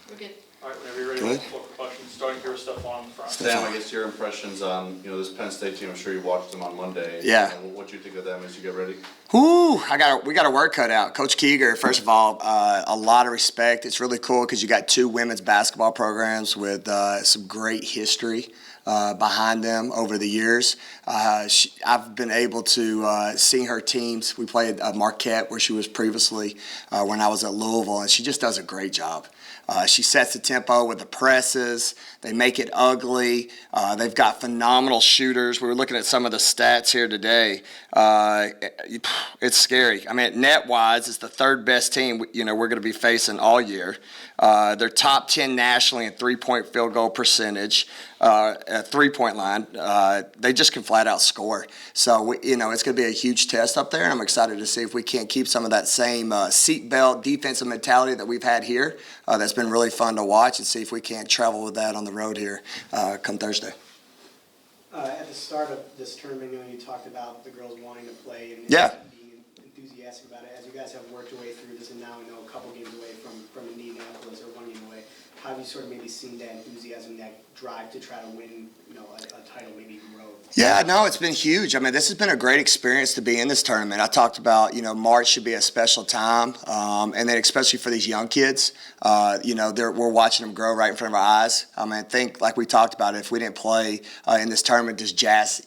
We're good. All right, whenever you're ready, we'll look for questions. Starting here with Stephon in the front. Sam, I guess your impressions on this Penn State team. I'm sure you watched them on Monday. Yeah. What you think of them as you get ready? Whoo! We got a work cut out. Coach Keeger, first of all, a lot of respect. It's really cool because you got two women's basketball programs with some great history behind them over the years. I've been able to see her teams. We played Marquette, where she was previously when I was at Louisville, and she just does a great job. She sets the tempo with the presses. They make it ugly. They've got phenomenal shooters. We were looking at some of the stats here today. It's scary. I mean, net-wise, it's the third best team we're going to be facing all year. They're top 10 nationally in three-point field goal percentage, at three-point line. They just can flat-out score. So, it's going to be a huge test up there, and I'm excited to see if we can't keep some of that same seatbelt defensive mentality that we've had here. That's been really fun to watch, and see if we can't travel with that on the road here come Thursday. At the start of this tournament, you talked about the girls wanting to play and being enthusiastic about it. As you guys have worked your way through this, and now a couple games away from Indianapolis, or 1 game away, how have you sort of maybe seen that enthusiasm, that drive to try to win, a title, maybe even road? Yeah, no, it's been huge. I mean, this has been a great experience to be in this tournament. I talked about, March should be a special time, and then especially for these young kids, we're watching them grow right in front of our eyes. I mean, think like we talked about, if we didn't play in this tournament, just Jazz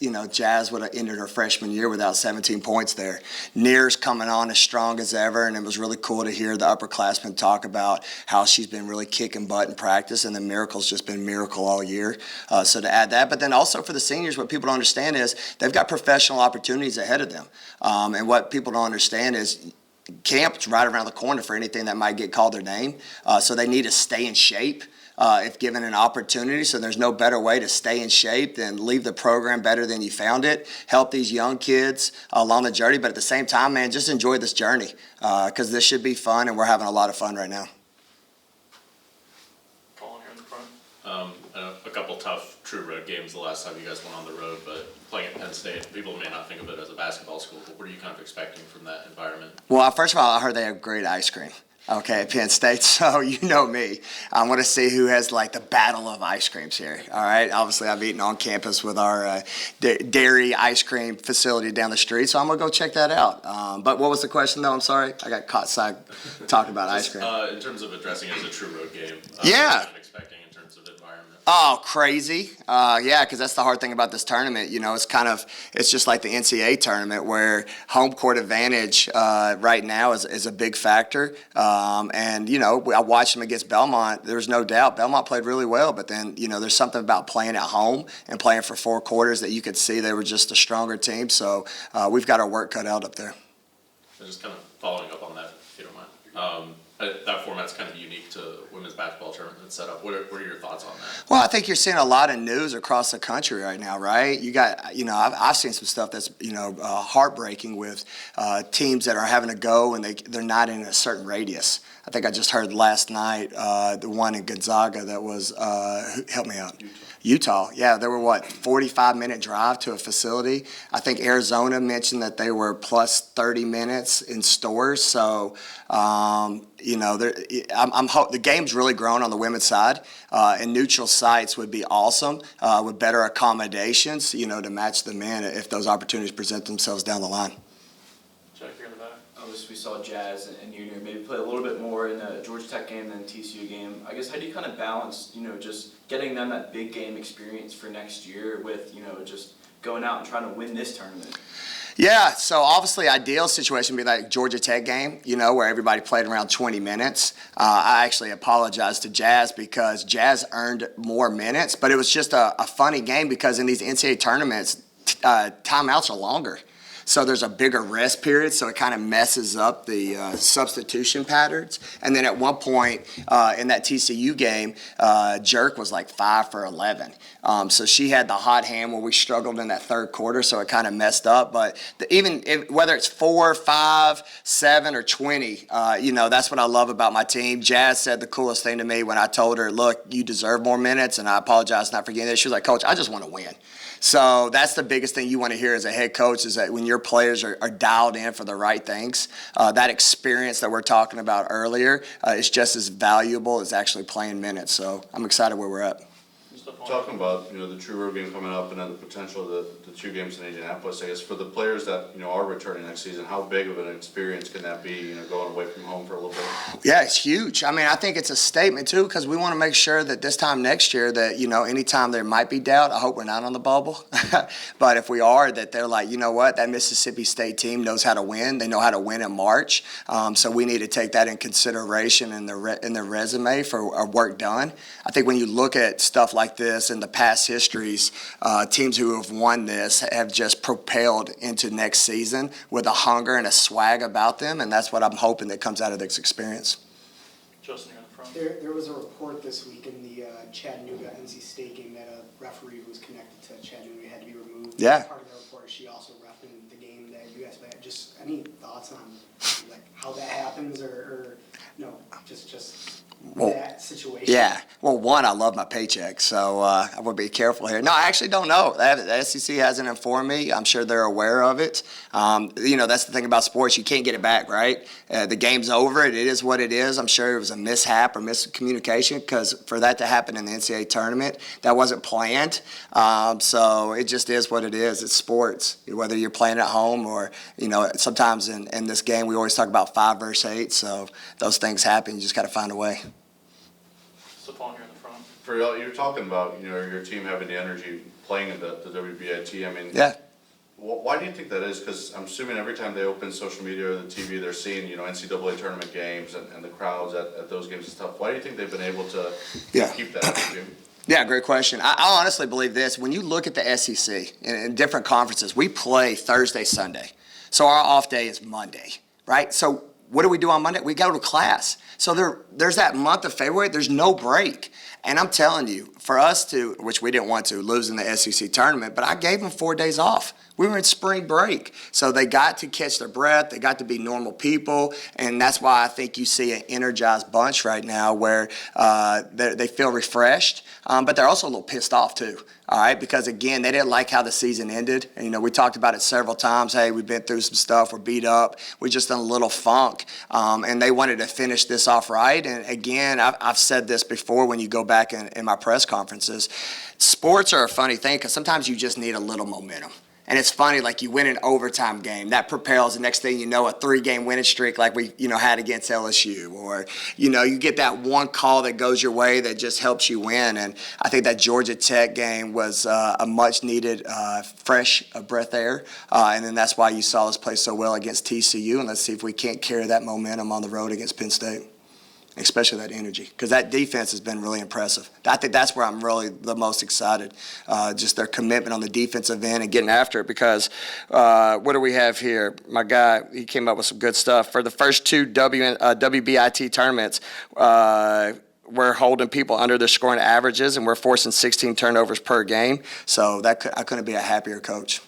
would have ended her freshman year without 17 points there. Near's coming on as strong as ever, and it was really cool to hear the upperclassmen talk about how she's been really kicking butt in practice, and the Miracle's just been miracle all year. So to add that, but then also for the seniors, what people don't understand is they've got professional opportunities ahead of them. And what people don't understand is camp's right around the corner for anything that might get called their name. So they need to stay in shape if given an opportunity. So there's no better way to stay in shape than leave the program better than you found it, help these young kids along the journey. But at the same time, man, just enjoy this journey because this should be fun, and we're having a lot of fun right now. Colin here in the front. A couple tough true road games the last time you guys went on the road, but playing at Penn State, people may not think of it as a basketball school, but what are you kind of expecting from that environment? Well, first of all, I heard they have great ice cream. Okay, at Penn State, so you know me. I want to see who has the battle of ice creams here. All right, obviously I've eaten on campus with our dairy ice cream facility down the street, so I'm gonna go check that out. But what was the question though? I'm sorry, I got caught side talking about ice cream. In terms of addressing it as a true road game, yeah. What are you expecting in terms of environment? Oh, crazy. Yeah, because that's the hard thing about this tournament. It's just like the NCAA tournament where home court advantage right now is a big factor. I watched them against Belmont. There's no doubt Belmont played really well, but then, there's something about playing at home and playing for 4 quarters that you could see they were just a stronger team. So we've got our work cut out up there. So just kind of following up on that, if you don't mind. That format's kind of unique to women's basketball tournament that's set up. What are your thoughts on that? Well, I think you're seeing a lot of news across the country right now, right? You got, I've seen some stuff that's, heartbreaking with teams that are having to go and they're not in a certain radius. I think I just heard last night the one in Gonzaga that was, help me out. Utah, yeah, they were 45-minute drive to a facility. I think Arizona mentioned that they were plus 30 minutes in stores. So, the game's really grown on the women's side, and neutral sites would be awesome with better accommodations, to match the men if those opportunities present themselves down the line. Check here in the back. We saw Jazz and Junior maybe play a little bit more in the Georgia Tech game than TCU game. I guess how do you kind of balance, just getting them that big game experience for next year with, just going out and trying to win this tournament? Yeah, so obviously ideal situation would be like Georgia Tech game, where everybody played around 20 minutes. I actually apologize to Jazz because Jazz earned more minutes, but it was just a funny game because in these NCAA tournaments, timeouts are longer. So there's a bigger rest period, so it kind of messes up the substitution patterns. And then at one point in that TCU game, Jerk was 5 for 11. So she had the hot hand where we struggled in that third quarter, so it kind of messed up. But whether it's 4, 5, 7, or 20, that's what I love about my team. Jazz said the coolest thing to me when I told her, look, you deserve more minutes, and I apologize not for getting this. She was like, Coach, I just want to win. So that's the biggest thing you want to hear as a head coach is that when your players are dialed in for the right things, that experience that we're talking about earlier is just as valuable as actually playing minutes. So I'm excited where we're at. Stephon. Talking about, the true road game coming up and then the potential of the 2 games in Indianapolis, I guess for the players that, are returning next season, how big of an experience can that be, going away from home for a little bit? Yeah, it's huge. I mean, I think it's a statement too because we want to make sure that this time next year that, anytime there might be doubt, I hope we're not on the bubble. But if we are, that they're like, you know what, that Mississippi State team knows how to win. They know how to win in March. So we need to take that in consideration in the resume for our work done. I think when you look at stuff like this in the past histories, teams who have won this have just propelled into next season with a hunger and a swag about them, and that's what I'm hoping that comes out of this experience. Justin, you're in the front. There was a report this week in the Chattanooga-NC State game that a referee who was connected to Chattanooga had to be removed. Yeah. Part of the report, she also reffed in the game that you guys played. Just any thoughts on how that happens or just that situation? Yeah. Well, one, I love my paycheck, so I would be careful here. No, I actually don't know. The SEC hasn't informed me. I'm sure they're aware of it. That's the thing about sports. You can't get it back, right? The game's over. It is what it is. I'm sure it was a mishap or miscommunication because for that to happen in the NCAA tournament, that wasn't planned. So it just is what it is. It's sports, whether you're playing at home or, sometimes in this game we always talk about 5 versus 8. So those things happen. You just got to find a way. Stephon, you're in the front. For y'all, you're talking about, your team having the energy playing in the WBIT. I mean, Yeah. Why do you think that is? Because I'm assuming every time they open social media or the TV, they're seeing, NCAA tournament games and the crowds at those games and stuff. Why do you think they've been able to keep that energy? Yeah, great question. I honestly believe this. When you look at the SEC in different conferences, we play Thursday, Sunday. So our off day is Monday, right? So what do we do on Monday? We go to class. So there's that month of February, there's no break. And I'm telling you, for us to, which we didn't want to, lose in the SEC tournament, but I gave them 4 days off. We were in spring break. So they got to catch their breath. They got to be normal people. And that's why I think you see an energized bunch right now where they feel refreshed, but they're also a little pissed off too. All right, because again, they didn't like how the season ended. And, we talked about it several times. Hey, we've been through some stuff. We're beat up. We're just in a little funk. And they wanted to finish this off right. And again, I've said this before when you go back in my press conferences. Sports are a funny thing because sometimes you just need a little momentum. And it's funny, like you win an overtime game, that propels the next thing you know, a 3-game winning streak like we, had against LSU. Or, you get that one call that goes your way that just helps you win. And I think that Georgia Tech game was a much needed fresh breath air. And then that's why you saw us play so well against TCU. And let's see if we can't carry that momentum on the road against Penn State. Especially that energy, because that defense has been really impressive. I think that's where I'm really the most excited, just their commitment on the defensive end and getting after it. Because what do we have here? My guy, he came up with some good stuff. For the first 2 WBIT tournaments, we're holding people under their scoring averages, and we're forcing 16 turnovers per game. So I couldn't be a happier coach.